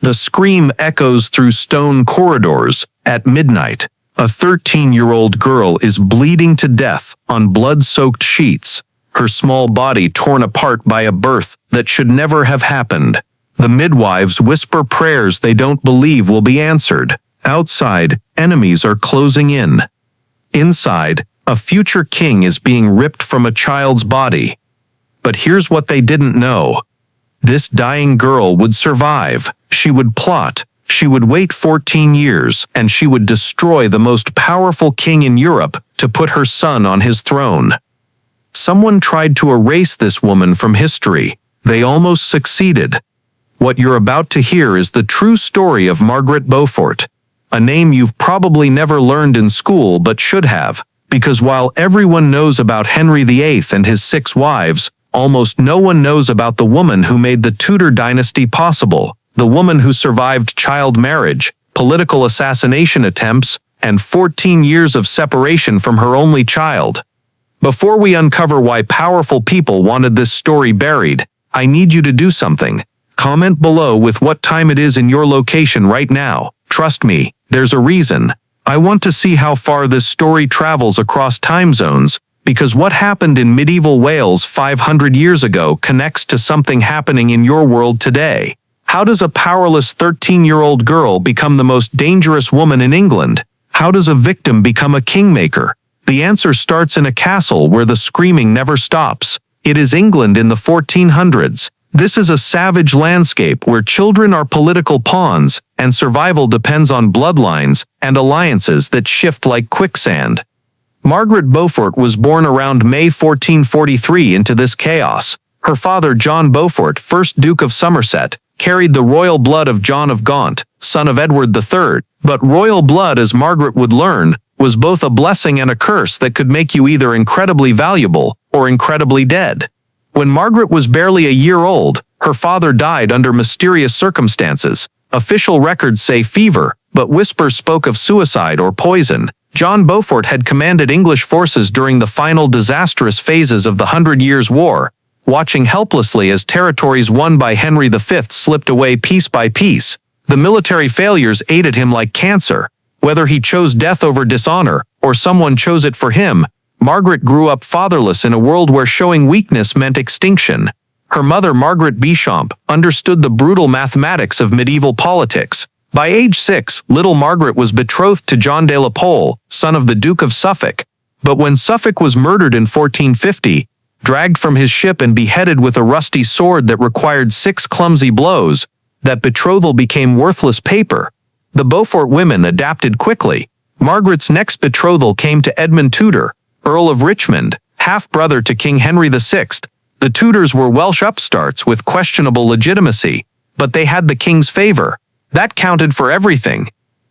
The scream echoes through stone corridors. At midnight, a 13-year-old girl is bleeding to death on blood-soaked sheets, her small body torn apart by a birth that should never have happened. The midwives whisper prayers they don't believe will be answered. Outside, enemies are closing in. Inside, a future king is being ripped from a child's body. But here's what they didn't know. This dying girl would survive. She would plot. She would wait 14 years, and she would destroy the most powerful king in Europe to put her son on his throne. Someone tried to erase this woman from history. They almost succeeded. What you're about to hear is the true story of Margaret Beaufort, a name you've probably never learned in school but should have, because while everyone knows about Henry VIII and his 6 wives, almost no one knows about the woman who made the Tudor dynasty possible, the woman who survived child marriage, political assassination attempts, and 14 years of separation from her only child. Before we uncover why powerful people wanted this story buried, I need you to do something. Comment below with what time it is in your location right now. Trust me, there's a reason. I want to see how far this story travels across time zones, because what happened in medieval Wales 500 years ago connects to something happening in your world today. How does a powerless 13-year-old girl become the most dangerous woman in England? How does a victim become a kingmaker? The answer starts in a castle where the screaming never stops. It is England in the 1400s. This is a savage landscape where children are political pawns, and survival depends on bloodlines and alliances that shift like quicksand. Margaret Beaufort was born around May 1443 into this chaos. Her father, John Beaufort, 1st Duke of Somerset, carried the royal blood of John of Gaunt, son of Edward III. But royal blood, as Margaret would learn, was both a blessing and a curse that could make you either incredibly valuable or incredibly dead. When Margaret was barely a year old, her father died under mysterious circumstances. Official records say fever, but whispers spoke of suicide or poison. John Beaufort had commanded English forces during the final disastrous phases of the 100 Years' War, watching helplessly as territories won by Henry V slipped away piece by piece. The military failures ate at him like cancer. Whether he chose death over dishonor, or someone chose it for him, Margaret grew up fatherless in a world where showing weakness meant extinction. Her mother, Margaret Beaufort, understood the brutal mathematics of medieval politics. By age 6, little Margaret was betrothed to John de la Pole, son of the Duke of Suffolk. But when Suffolk was murdered in 1450, dragged from his ship and beheaded with a rusty sword that required 6 clumsy blows, that betrothal became worthless paper. The Beaufort women adapted quickly. Margaret's next betrothal came to Edmund Tudor, Earl of Richmond, half-brother to King Henry VI. The Tudors were Welsh upstarts with questionable legitimacy, but they had the king's favor. That counted for everything.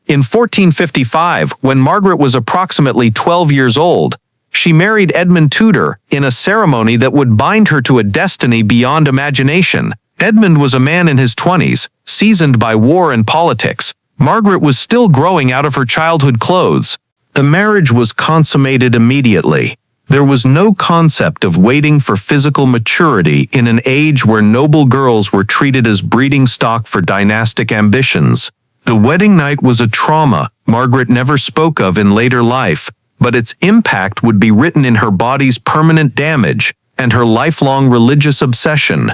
In 1455, when Margaret was approximately 12 years old, she married Edmund Tudor in a ceremony that would bind her to a destiny beyond imagination. Edmund was a man in his 20s, seasoned by war and politics. Margaret was still growing out of her childhood clothes. The marriage was consummated immediately. There was no concept of waiting for physical maturity in an age where noble girls were treated as breeding stock for dynastic ambitions. The wedding night was a trauma Margaret never spoke of in later life, but its impact would be written in her body's permanent damage and her lifelong religious obsession.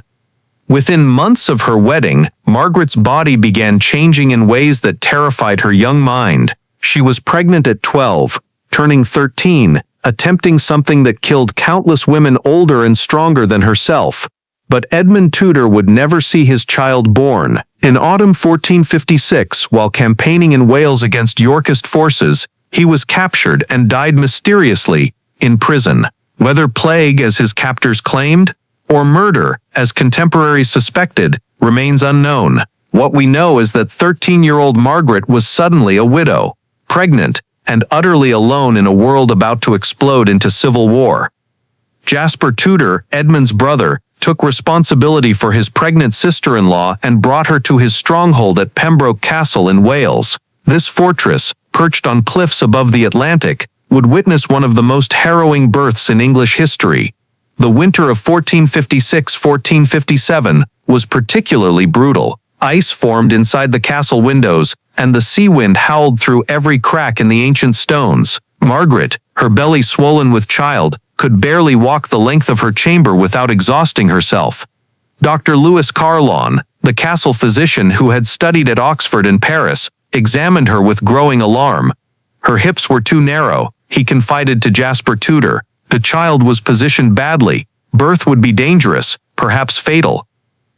Within months of her wedding, Margaret's body began changing in ways that terrified her young mind. She was pregnant at 12, turning 13, attempting something that killed countless women older and stronger than herself. But Edmund Tudor would never see his child born. In autumn 1456, while campaigning in Wales against Yorkist forces, he was captured and died mysteriously in prison. Whether plague, as his captors claimed, or murder, as contemporaries suspected, remains unknown. What we know is that 13-year-old Margaret was suddenly a widow, pregnant, and utterly alone in a world about to explode into civil war. Jasper Tudor, Edmund's brother, took responsibility for his pregnant sister-in-law and brought her to his stronghold at Pembroke Castle in Wales. This fortress, perched on cliffs above the Atlantic, would witness one of the most harrowing births in English history. The winter of 1456-1457 was particularly brutal. Ice formed inside the castle windows, and the sea wind howled through every crack in the ancient stones. Margaret, her belly swollen with child, could barely walk the length of her chamber without exhausting herself. Dr. Louis Carlon, the castle physician who had studied at Oxford and Paris, examined her with growing alarm. Her hips were too narrow, he confided to Jasper Tudor. The child was positioned badly. Birth would be dangerous, perhaps fatal.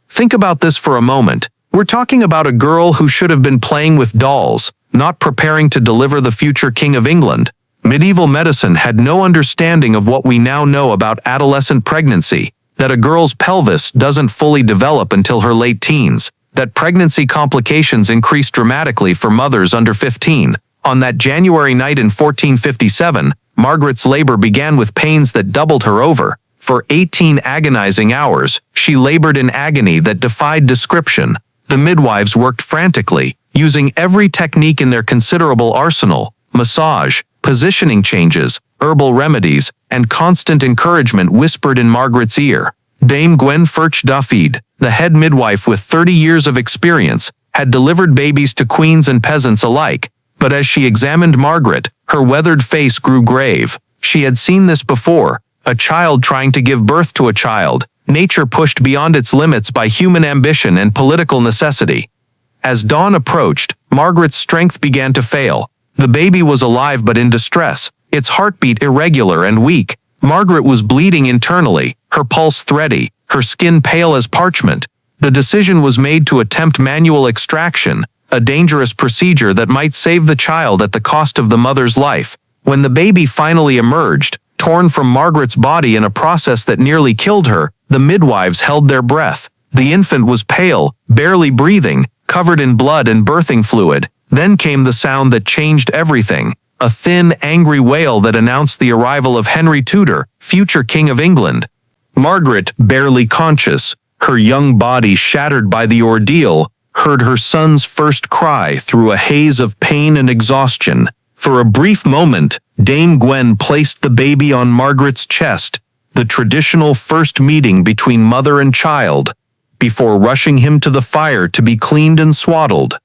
Think about this for a moment. We're talking about a girl who should have been playing with dolls, not preparing to deliver the future King of England. Medieval medicine had no understanding of what we now know about adolescent pregnancy, that a girl's pelvis doesn't fully develop until her late teens, that pregnancy complications increase dramatically for mothers under 15. On that January night in 1457, Margaret's labor began with pains that doubled her over. For 18 agonizing hours, she labored in agony that defied description. The midwives worked frantically, using every technique in their considerable arsenal: massage, positioning changes, herbal remedies, and constant encouragement whispered in Margaret's ear. Dame Gwen Furch Duffied, the head midwife with 30 years of experience, had delivered babies to queens and peasants alike, but as she examined Margaret, her weathered face grew grave. She had seen this before, a child trying to give birth to a child, nature pushed beyond its limits by human ambition and political necessity. As dawn approached, Margaret's strength began to fail. The baby was alive but in distress, its heartbeat irregular and weak. Margaret was bleeding internally, her pulse thready, her skin pale as parchment. The decision was made to attempt manual extraction, a dangerous procedure that might save the child at the cost of the mother's life. When the baby finally emerged, torn from Margaret's body in a process that nearly killed her, the midwives held their breath. The infant was pale, barely breathing, covered in blood and birthing fluid. Then came the sound that changed everything, a thin, angry wail that announced the arrival of Henry Tudor, future King of England. Margaret, barely conscious, her young body shattered by the ordeal, heard her son's first cry through a haze of pain and exhaustion. For a brief moment, Dame Gwen placed the baby on Margaret's chest, the traditional first meeting between mother and child, before rushing him to the fire to be cleaned and swaddled.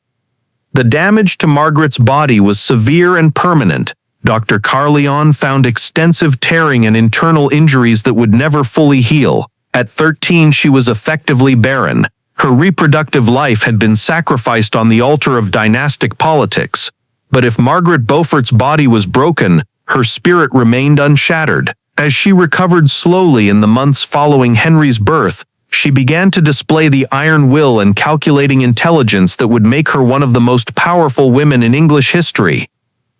The damage to Margaret's body was severe and permanent. Dr. Carlyon found extensive tearing and internal injuries that would never fully heal. At 13, she was effectively barren. Her reproductive life had been sacrificed on the altar of dynastic politics. But if Margaret Beaufort's body was broken, her spirit remained unshattered. As she recovered slowly in the months following Henry's birth, she began to display the iron will and calculating intelligence that would make her one of the most powerful women in English history.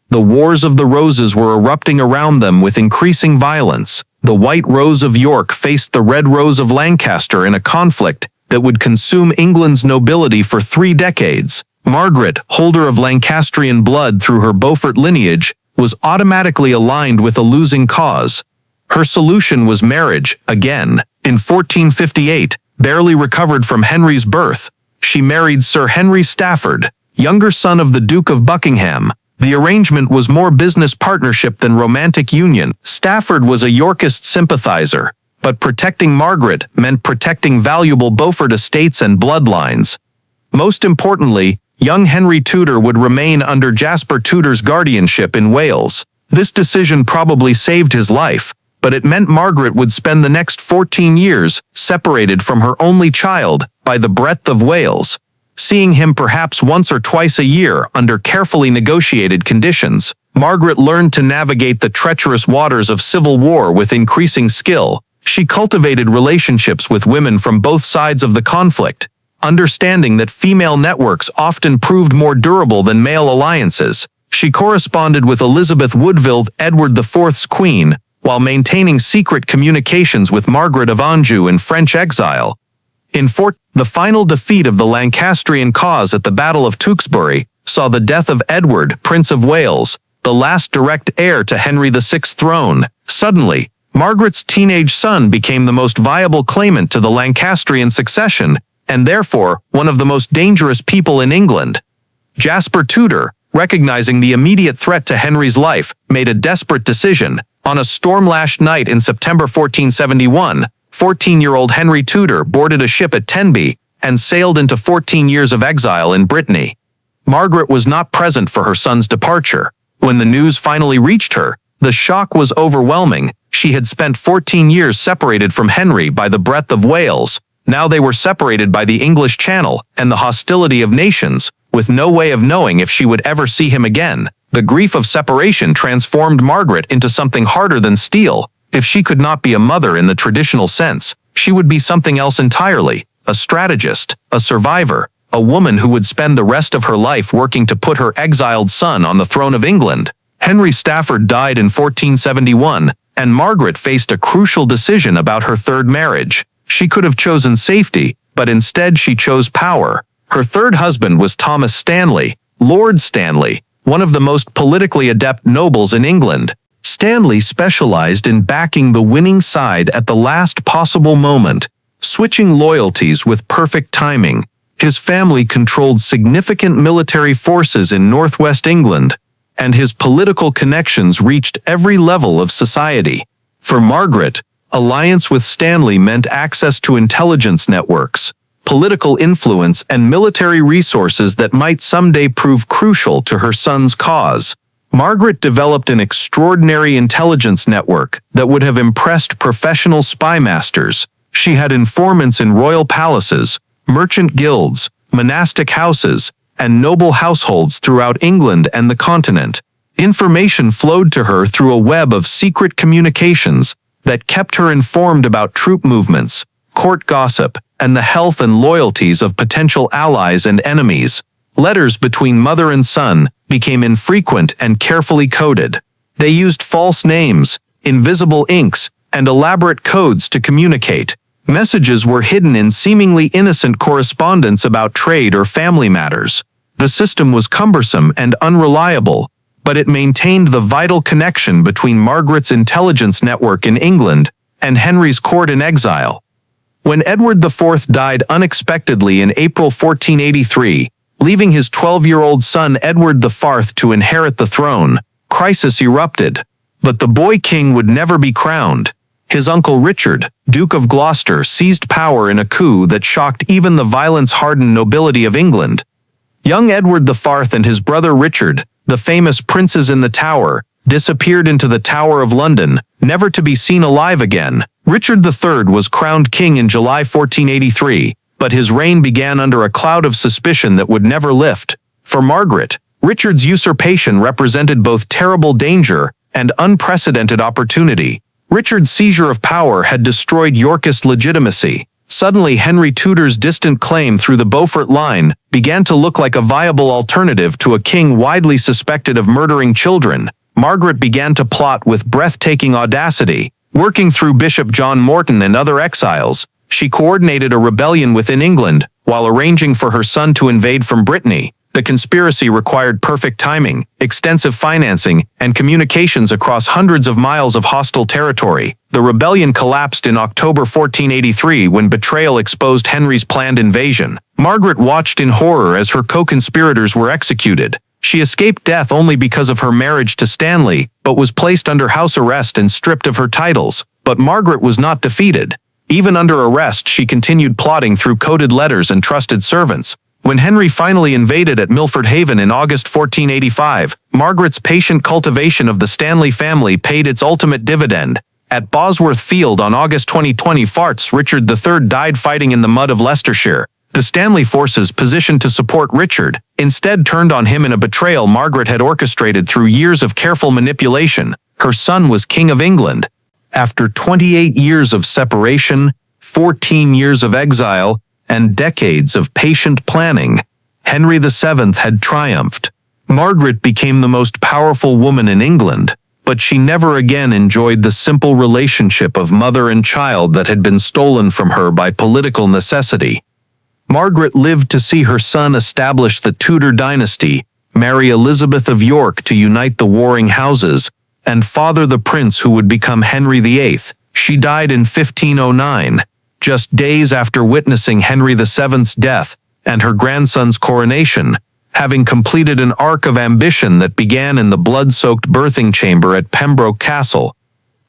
The Wars of the Roses were erupting around them with increasing violence. The White Rose of York faced the Red Rose of Lancaster in a conflict that would consume England's nobility for 3 decades. Margaret, holder of Lancastrian blood through her Beaufort lineage, was automatically aligned with a losing cause. Her solution was marriage, again. In 1458, barely recovered from Henry's birth, she married Sir Henry Stafford, younger son of the Duke of Buckingham. The arrangement was more business partnership than romantic union. Stafford was a Yorkist sympathizer, but protecting Margaret meant protecting valuable Beaufort estates and bloodlines. Most importantly, young Henry Tudor would remain under Jasper Tudor's guardianship in Wales. This decision probably saved his life, but it meant Margaret would spend the next 14 years separated from her only child by the breadth of Wales, seeing him perhaps once or twice a year under carefully negotiated conditions. Margaret learned to navigate the treacherous waters of civil war with increasing skill. She cultivated relationships with women from both sides of the conflict, understanding that female networks often proved more durable than male alliances. She corresponded with Elizabeth Woodville, Edward IV's queen, while maintaining secret communications with Margaret of Anjou in French exile. The final defeat of the Lancastrian cause at the Battle of Tewkesbury saw the death of Edward, Prince of Wales, the last direct heir to Henry VI's throne. Suddenly, Margaret's teenage son became the most viable claimant to the Lancastrian succession, and therefore one of the most dangerous people in England. Jasper Tudor, recognizing the immediate threat to Henry's life, made a desperate decision. On a storm-lashed night in September 1471, 14-year-old Henry Tudor boarded a ship at Tenby, and sailed into 14 years of exile in Brittany. Margaret was not present for her son's departure. When the news finally reached her, the shock was overwhelming. She had spent 14 years separated from Henry by the breadth of Wales. Now they were separated by the English Channel and the hostility of nations, with no way of knowing if she would ever see him again. The grief of separation transformed Margaret into something harder than steel. If she could not be a mother in the traditional sense, she would be something else entirely: a strategist, a survivor, a woman who would spend the rest of her life working to put her exiled son on the throne of England. Henry Stafford died in 1471, and Margaret faced a crucial decision about her third marriage. She could have chosen safety, but instead she chose power. Her third husband was Thomas Stanley, Lord Stanley, one of the most politically adept nobles in England. Stanley specialized in backing the winning side at the last possible moment, switching loyalties with perfect timing. His family controlled significant military forces in northwest England, and his political connections reached every level of society. For Margaret, alliance with Stanley meant access to intelligence networks, political influence, and military resources that might someday prove crucial to her son's cause. Margaret developed an extraordinary intelligence network that would have impressed professional spy masters. She had informants in royal palaces, merchant guilds, monastic houses, and noble households throughout England and the continent. Information flowed to her through a web of secret communications that kept her informed about troop movements, court gossip, and the health and loyalties of potential allies and enemies. Letters between mother and son became infrequent and carefully coded. They used false names, invisible inks, and elaborate codes to communicate. Messages were hidden in seemingly innocent correspondence about trade or family matters. The system was cumbersome and unreliable, but it maintained the vital connection between Margaret's intelligence network in England and Henry's court in exile. When Edward IV died unexpectedly in April 1483, leaving his 12-year-old son Edward IV to inherit the throne, crisis erupted. But the boy king would never be crowned. His uncle Richard, Duke of Gloucester, seized power in a coup that shocked even the violence-hardened nobility of England. Young Edward IV and his brother Richard, the famous princes in the Tower, disappeared into the Tower of London, never to be seen alive again. Richard III was crowned king in July 1483, but his reign began under a cloud of suspicion that would never lift. For Margaret, Richard's usurpation represented both terrible danger and unprecedented opportunity. Richard's seizure of power had destroyed Yorkist legitimacy. Suddenly, Henry Tudor's distant claim through the Beaufort line began to look like a viable alternative to a king widely suspected of murdering children. Margaret began to plot with breathtaking audacity. Working through Bishop John Morton and other exiles, she coordinated a rebellion within England while arranging for her son to invade from Brittany. The conspiracy required perfect timing, extensive financing, and communications across hundreds of miles of hostile territory. The rebellion collapsed in October 1483 when Betrayal exposed Henry's planned invasion. Margaret watched in horror as her co-conspirators were executed. She escaped death only because of her marriage to Stanley, but was placed under house arrest and stripped of her titles. But Margaret was not defeated. Even under arrest, she continued plotting through coded letters and trusted servants. When Henry finally invaded at Milford Haven in August 1485, Margaret's patient cultivation of the Stanley family paid its ultimate dividend. At Bosworth Field on August 2020, Richard III died fighting in the mud of Leicestershire. The Stanley forces positioned to support Richard instead turned on him in a betrayal Margaret had orchestrated through years of careful manipulation. Her son was King of England. After 28 years of separation, 14 years of exile, and decades of patient planning, Henry VII had triumphed. Margaret became the most powerful woman in England, but she never again enjoyed the simple relationship of mother and child that had been stolen from her by political necessity. Margaret lived to see her son establish the Tudor dynasty, marry Elizabeth of York to unite the warring houses, and father the prince who would become Henry VIII. She died in 1509. Just days after witnessing Henry VII's death and her grandson's coronation, having completed an arc of ambition that began in the blood-soaked birthing chamber at Pembroke Castle.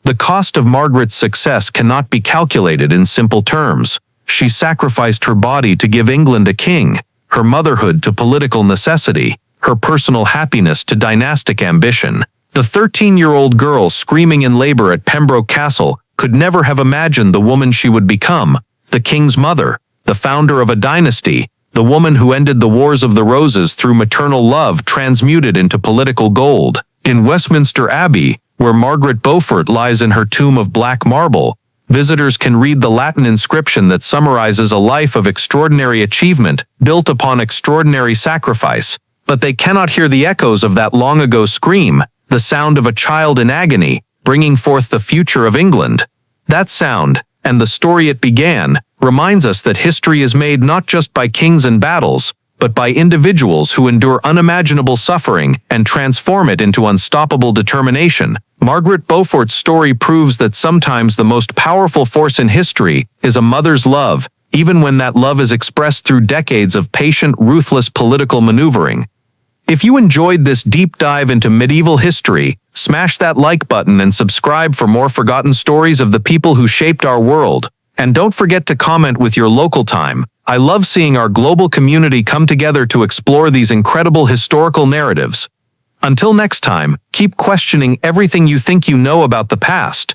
The cost of Margaret's success cannot be calculated in simple terms. She sacrificed her body to give England a king, her motherhood to political necessity, her personal happiness to dynastic ambition. The 13-year-old girl screaming in labor at Pembroke Castle could never have imagined the woman she would become, the king's mother, the founder of a dynasty, the woman who ended the Wars of the Roses through maternal love transmuted into political gold. In Westminster Abbey, where Margaret Beaufort lies in her tomb of black marble, visitors can read the Latin inscription that summarizes a life of extraordinary achievement built upon extraordinary sacrifice, but they cannot hear the echoes of that long-ago scream, the sound of a child in agony, bringing forth the future of England. That sound, and the story it began, reminds us that history is made not just by kings and battles, but by individuals who endure unimaginable suffering and transform it into unstoppable determination. Margaret Beaufort's story proves that sometimes the most powerful force in history is a mother's love, even when that love is expressed through decades of patient, ruthless political maneuvering. If you enjoyed this deep dive into medieval history, smash that like button and subscribe for more forgotten stories of the people who shaped our world. And don't forget to comment with your local time. I love seeing our global community come together to explore these incredible historical narratives. Until next time, keep questioning everything you think you know about the past.